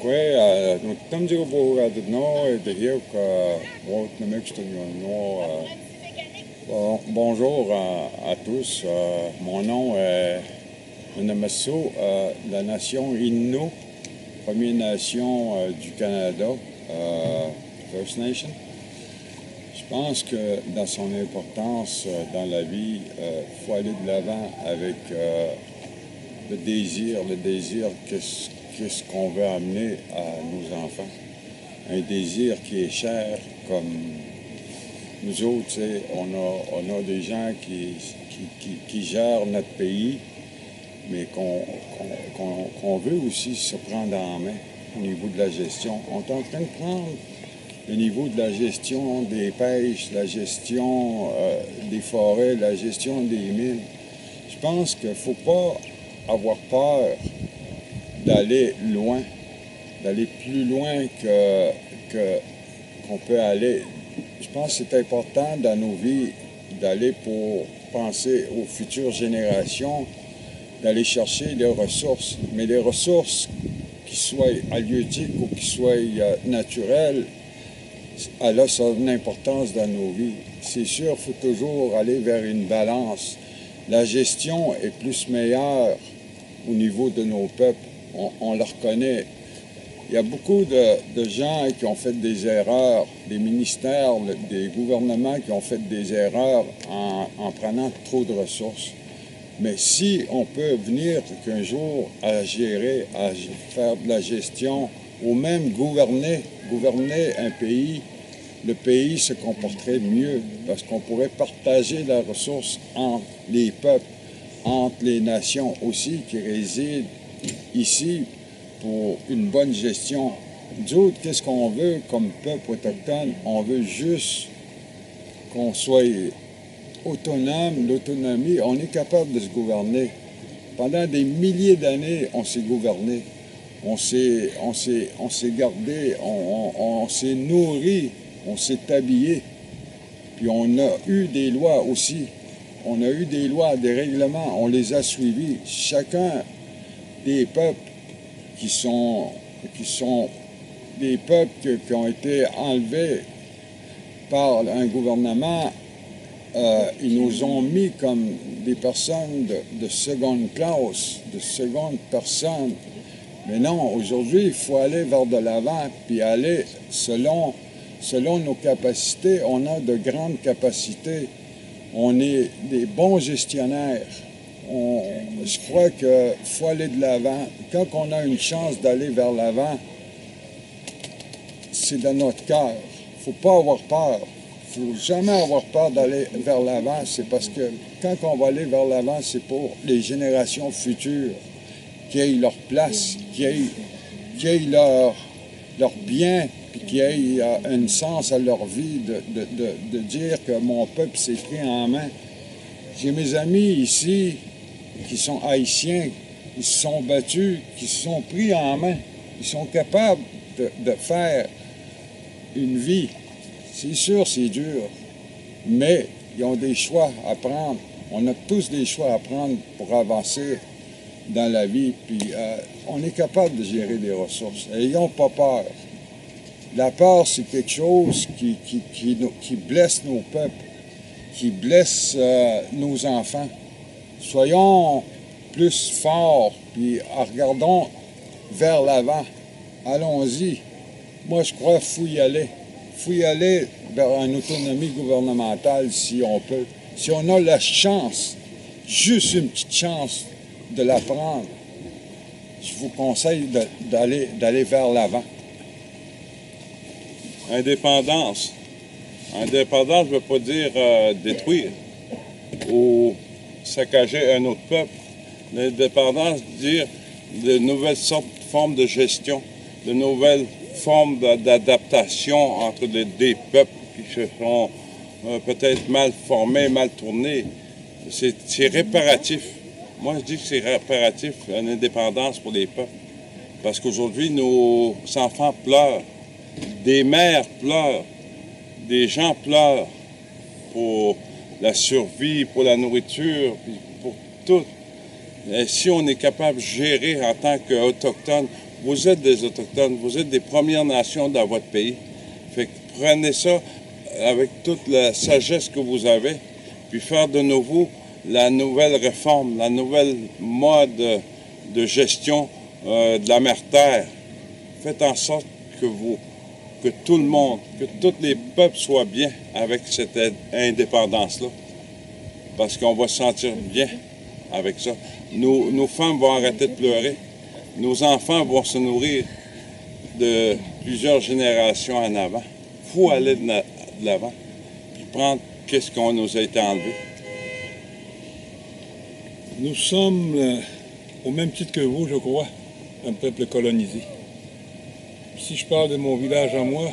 Nu tamsigu puhugadno tehiuka no. Bonjour à tous. Mon nom est Namasso, la nation Innu, Première Nation du Canada, First Nation. Je pense que dans son importance dans la vie, il faut aller de l'avant avec le désir qu'est-ce qu'on veut amener à nos enfants. Un désir qui est cher, comme nous autres, on a des gens qui gèrent notre pays, mais qu'on veut aussi se prendre en main au niveau de la gestion. On est en train de prendre le niveau de la gestion des pêches, la gestion des forêts, la gestion des mines. Je pense qu'il ne faut pas avoir peur d'aller loin, d'aller plus loin qu'on peut aller. Je pense que c'est important dans nos vies d'aller pour penser aux futures générations, d'aller chercher des ressources, mais des ressources qui soient halieutiques ou qui soient naturelles, elle a son importance dans nos vies. C'est sûr, il faut toujours aller vers une balance. La gestion est plus meilleure au niveau de nos peuples. On le reconnaît. Il y a beaucoup de gens qui ont fait des erreurs, des ministères, des gouvernements qui ont fait des erreurs en prenant trop de ressources. Mais si on peut venir qu'un jour à gérer, à faire de la gestion, ou même gouverner un pays, le pays se comporterait mieux parce qu'on pourrait partager la ressource entre les peuples, entre les nations aussi qui résident ici pour une bonne gestion. Nous autres, qu'est-ce qu'on veut comme peuple autochtone? On veut juste qu'on soit autonome, l'autonomie. On est capable de se gouverner. Pendant des milliers d'années, on s'est gouverné. On s'est gardé, on s'est nourri, on s'est habillé. Puis on a eu des lois aussi. On a eu des lois, des règlements, on les a suivis. Chacun des peuples qui sont des peuples qui ont été enlevés par un gouvernement, ils nous ont mis comme des personnes de seconde classe, de seconde personne. Mais non, aujourd'hui, il faut aller vers de l'avant, puis aller selon nos capacités. On a de grandes capacités. On est des bons gestionnaires. Je crois qu'il faut aller de l'avant. Quand on a une chance d'aller vers l'avant, c'est dans notre cœur. Il ne faut pas avoir peur. Il ne faut jamais avoir peur d'aller vers l'avant. C'est parce que quand on va aller vers l'avant, c'est pour les générations futures qui aient leur place, qui aient leur bien, puis qui aient un sens à leur vie, de dire que mon peuple s'est pris en main. J'ai mes amis ici qui sont haïtiens, qui se sont battus, qui se sont pris en main. Ils sont capables de faire une vie. C'est sûr, c'est dur, mais ils ont des choix à prendre. On a tous des choix à prendre pour avancer dans la vie, puis on est capable de gérer des ressources. Ayons pas peur. La peur, c'est quelque chose qui blesse nos peuples, qui blesse nos enfants. Soyons plus forts, puis regardons vers l'avant. Allons-y. Moi, je crois qu'il faut y aller. Il faut y aller vers une autonomie gouvernementale si on peut. Si on a la chance, juste une petite chance de la prendre, je vous conseille d'aller vers l'avant. Indépendance. Indépendance ne veut pas dire détruire ou saccager un autre peuple. L'indépendance veut dire de nouvelles formes de gestion, de nouvelles formes d'adaptation entre des peuples qui se sont peut-être mal formés, mal tournés. C'est réparatif. Moi, je dis que c'est réparatif, une indépendance pour les peuples. Parce qu'aujourd'hui, nos enfants pleurent, des mères pleurent, des gens pleurent pour la survie, pour la nourriture, pour tout. Et si on est capable de gérer en tant qu'Autochtones vous êtes des Autochtones, vous êtes des Premières Nations dans votre pays. Fait que prenez ça avec toute la sagesse que vous avez, puis faire de nouveau la nouvelle réforme, la nouvelle mode de gestion de la mère Terre. Faites en sorte que tout le monde, que tous les peuples soient bien avec cette indépendance-là. Parce qu'on va se sentir bien avec ça. Nos femmes vont arrêter de pleurer. Nos enfants vont se nourrir de plusieurs générations en avant. Il faut aller de l'avant, puis prendre qu'est-ce qu'on nous a été enlevé. Nous sommes, au même titre que vous, je crois, un peuple colonisé. Si je parle de mon village à moi,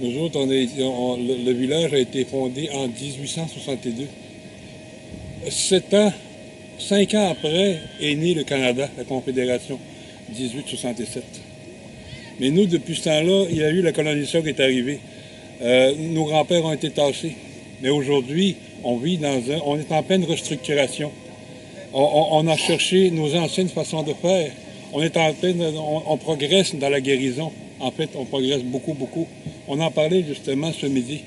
nous autres, le village a été fondé en 1862. 5 ans après est né le Canada, la Confédération, 1867. Mais nous, depuis ce temps-là, il y a eu la colonisation qui est arrivée. Nos grands-pères ont été tassés. Mais aujourd'hui, on est en pleine restructuration. On a cherché nos anciennes façons de faire. On progresse dans la guérison. En fait, on progresse beaucoup, beaucoup. On en parlait justement ce midi.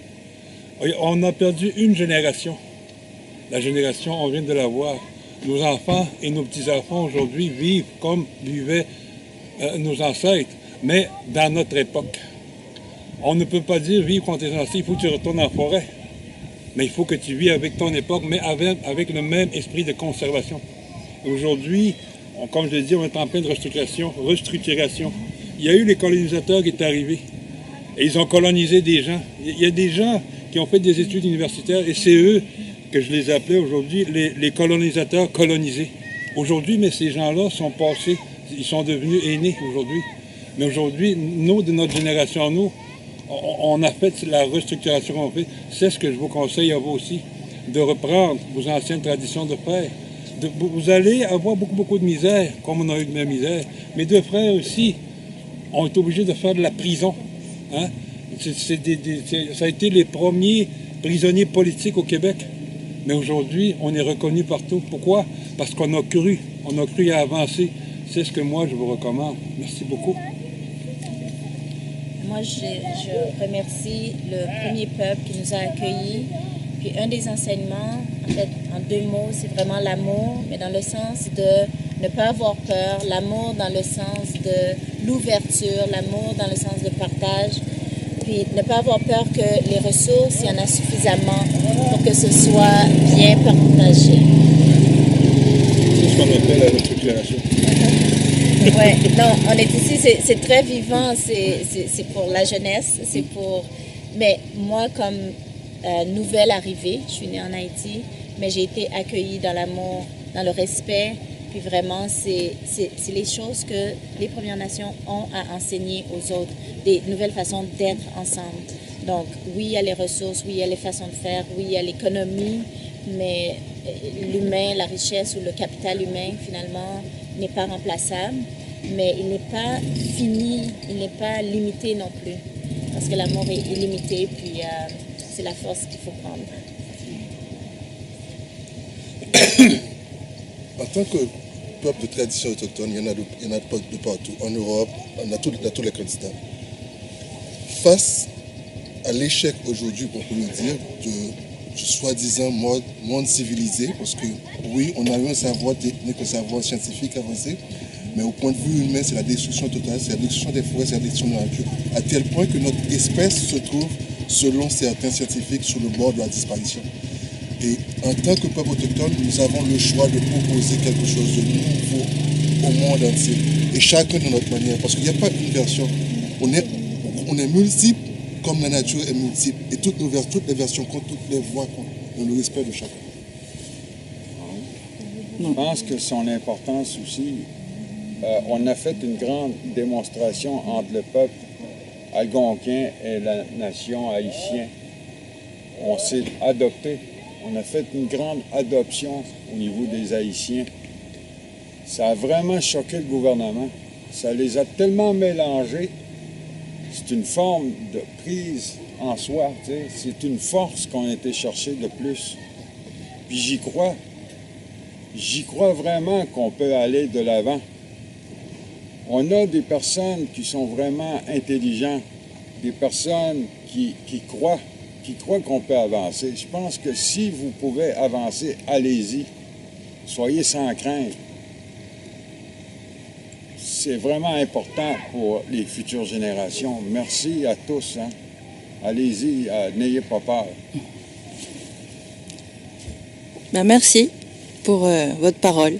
On a perdu une génération. La génération, on vient de la voir. Nos enfants et nos petits-enfants aujourd'hui vivent comme vivaient nos ancêtres, mais dans notre époque. On ne peut pas dire vivre contre tes ancêtres, il faut que tu retournes en forêt. Mais il faut que tu vis avec ton époque, mais avec le même esprit de conservation. Aujourd'hui, comme je l'ai dit, on est en pleine restructuration. Il y a eu les colonisateurs qui sont arrivés. Et ils ont colonisé des gens. Il y a des gens qui ont fait des études universitaires, et c'est eux que je les appelais aujourd'hui les colonisateurs colonisés. Aujourd'hui, mais ces gens-là sont passés, ils sont devenus aînés aujourd'hui. Mais aujourd'hui, nous, de notre génération, nous, on a fait la restructuration qu'on fait. C'est ce que je vous conseille à vous aussi, de reprendre vos anciennes traditions de frères. Vous allez avoir beaucoup, beaucoup de misère, comme on a eu de la misère. Mes deux frères aussi ont été obligés de faire de la prison. Hein? Ça a été les premiers prisonniers politiques au Québec. Mais aujourd'hui, on est reconnu partout. Pourquoi? Parce qu'on a cru à avancer. C'est ce que moi, je vous recommande. Merci beaucoup. Moi, je remercie le premier peuple qui nous a accueillis. Puis un des enseignements, en fait, en 2 mots, c'est vraiment l'amour, mais dans le sens de ne pas avoir peur, l'amour dans le sens de l'ouverture, l'amour dans le sens de partage, puis ne pas avoir peur que les ressources, il y en a suffisamment pour que ce soit bien partagé. C'est ce qu'on appelle la restructuration. Oui, non, on est ici, c'est très vivant, c'est pour la jeunesse, mais moi, comme nouvelle arrivée, je suis née en Haïti, mais j'ai été accueillie dans l'amour, dans le respect, puis vraiment, c'est les choses que les Premières Nations ont à enseigner aux autres, des nouvelles façons d'être ensemble. Donc, oui, il y a les ressources, oui, il y a les façons de faire, oui, il y a l'économie, mais l'humain, la richesse ou le capital humain, finalement, n'est pas remplaçable, mais il n'est pas fini, il n'est pas limité non plus, parce que l'amour est illimité, puis c'est la force qu'il faut prendre. En tant que peuple de tradition autochtone, il y en a de partout, en Europe, dans tous les candidats. Face à l'échec aujourd'hui, on peut le dire, du soi-disant monde civilisé, parce que oui, on a eu un savoir technique, un savoir scientifique avancé, mais au point de vue humain, c'est la destruction totale, c'est la destruction des forêts, c'est la destruction de la nature, à tel point que notre espèce se trouve, selon certains scientifiques, sur le bord de la disparition. Et en tant que peuple autochtone, nous avons le choix de proposer quelque chose de nouveau au monde entier. Et chacun de notre manière, parce qu'il n'y a pas une version. On est multiple comme la nature est multiple. Et toutes les versions comptent, toutes les voix comptent, dans le respect de chacun. Je pense que son importance aussi, on a fait une grande démonstration entre le peuple algonquin et la nation haïtienne. On s'est adopté. On a fait une grande adoption au niveau des Haïtiens. Ça a vraiment choqué le gouvernement. Ça les a tellement mélangés. C'est une forme de prise en soi. C'est une force qu'on a été chercher de plus. Puis j'y crois. J'y crois vraiment qu'on peut aller de l'avant. On a des personnes qui sont vraiment intelligentes, des personnes qui croient qu'on peut avancer. Je pense que si vous pouvez avancer, allez-y. Soyez sans crainte. C'est vraiment important pour les futures générations. Merci à tous. Hein. Allez-y, n'ayez pas peur. Ben, merci pour votre parole.